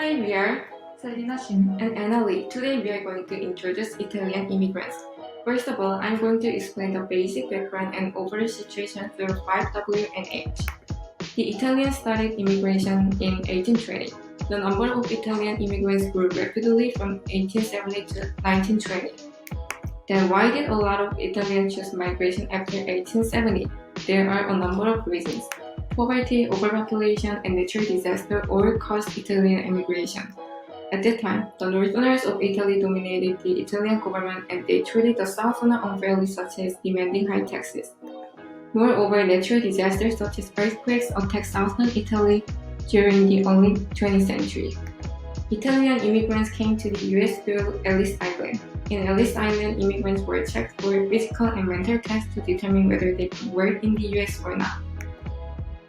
Hi, we are Selina, Shim. and Anna. Today we are going to introduce Italian immigrants. First of all, I'm going to explain the basic background and overall situation through 5W and H. The Italians started immigration in 1820. The number of Italian immigrants grew rapidly from 1870 to 1920. Then why did a lot of Italians choose migration after 1870? There are a number of reasons. Poverty, overpopulation, and natural disaster all caused Italian immigration. At that time, the northerners of Italy dominated the Italian government and they treated the southerners unfairly, such as demanding high taxes. Moreover, natural disasters such as earthquakes attacked southern Italy during the early 20th century. Italian immigrants came to the US through Ellis Island. In Ellis Island, immigrants were checked for physical and mental tests to determine whether they could work in the US or not.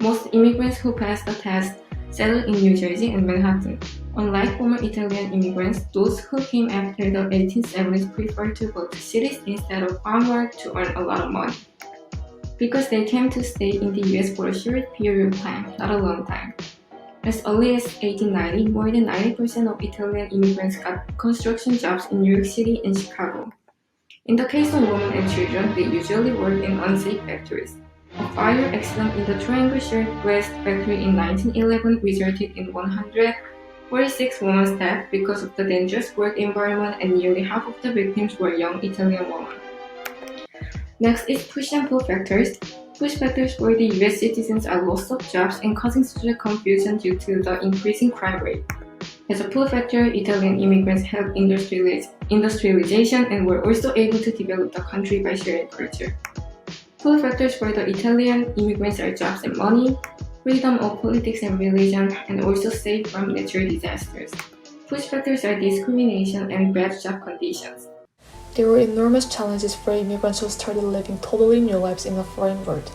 Most immigrants who passed the test settled in New Jersey and Manhattan. Unlike former Italian immigrants, those who came after the 1870s preferred to go to cities instead of farm work to earn a lot of money. Because they came to stay in the US for a short period of time, not a long time. As early as 1890, more than 90% of Italian immigrants got construction jobs in New York City and Chicago. In the case of women and children, they usually worked in unsafe factories. A fire accident in the Triangle Shirtwaist factory in 1911 resulted in 146 women's deaths because of the dangerous work environment, and nearly half of the victims were young Italian women. Next is push and pull factors. Push factors for the US citizens are loss of jobs and causing social confusion due to the increasing crime rate. As a pull factor, Italian immigrants helped industrialization and were also able to develop the country by sharing culture. Pull factors for the Italian immigrants are jobs and money, freedom of politics and religion, and also safe from natural disasters. Push factors are discrimination and bad job conditions. There were enormous challenges for immigrants who started living totally new lives in a foreign world.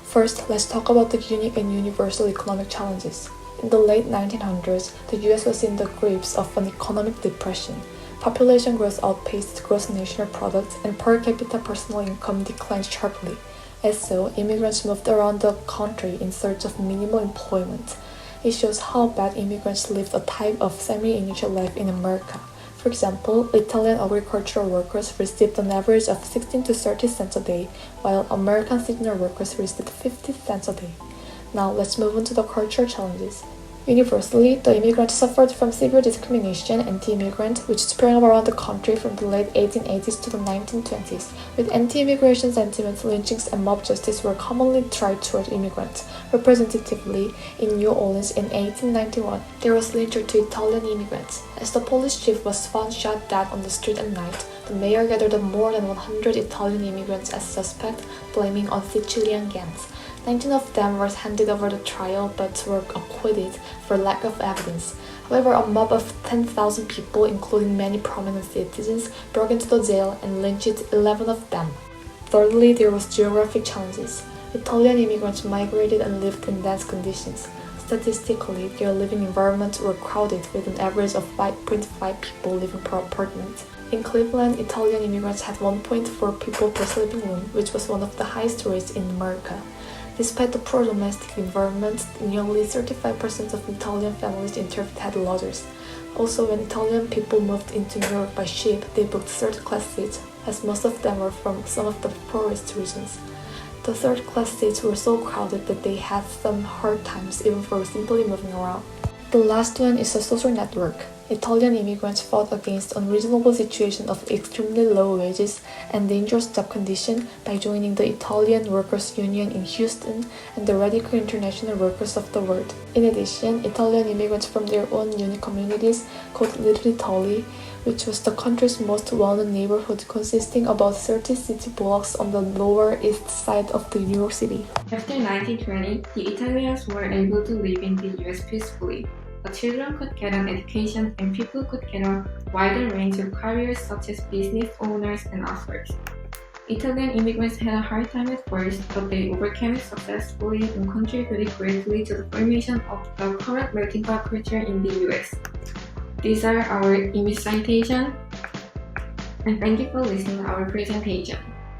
First, let's talk about the unique and universal economic challenges. In the late 1900s, the US was in the grips of an economic depression. Population growth outpaced gross national product and per capita personal income declined sharply. As so, immigrants moved around the country in search of minimal employment. It shows how bad immigrants lived a type of semi-initial life in America. For example, Italian agricultural workers received an average of 16 to 30 cents a day, while American seasonal workers received 50 cents a day. Now let's move on to the cultural challenges. Universally, the immigrants suffered from severe discrimination and anti-immigrant, which sprang up around the country from the late 1880s to the 1920s. With anti-immigration sentiments, lynchings and mob justice were commonly tried toward immigrants. Representatively, in New Orleans in 1891, there was lynching to Italian immigrants. As the police chief was found shot dead on the street at night, the mayor gathered more than 100 Italian immigrants as suspects, blaming on Sicilian gangs. 19 of them were handed over to trial but were acquitted for lack of evidence. However, a mob of 10,000 people, including many prominent citizens, broke into the jail and lynched 11 of them. Thirdly, there was geographic challenges. Italian immigrants migrated and lived in dense conditions. Statistically, their living environments were crowded with an average of 5.5 people living per apartment. In Cleveland, Italian immigrants had 1.4 people per sleeping room, which was one of the highest rates in America. Despite the poor domestic environment, nearly 35% of Italian families interviewed had lodgers. Also, when Italian people moved into New York by ship, they booked third-class seats, as most of them were from some of the poorest regions. The third-class seats were so crowded that they had some hard times even for simply moving around. The last one is a social network. Italian immigrants fought against unreasonable situation of extremely low wages and dangerous job conditions by joining the Italian Workers' Union in Houston and the Radical International Workers of the World. In addition, Italian immigrants from their own unique communities called Little Italy, which was the country's most well-known neighborhood consisting about 30 city blocks on the lower east side of the New York City. After 1920, the Italians were able to live in the US peacefully. The children could get an education and people could get a wider range of careers such as business owners and authors. Italian immigrants had a hard time at first, but they overcame it successfully and contributed greatly to the formation of the current melting pot culture in the US. These are our image citations, and thank you for listening to our presentation.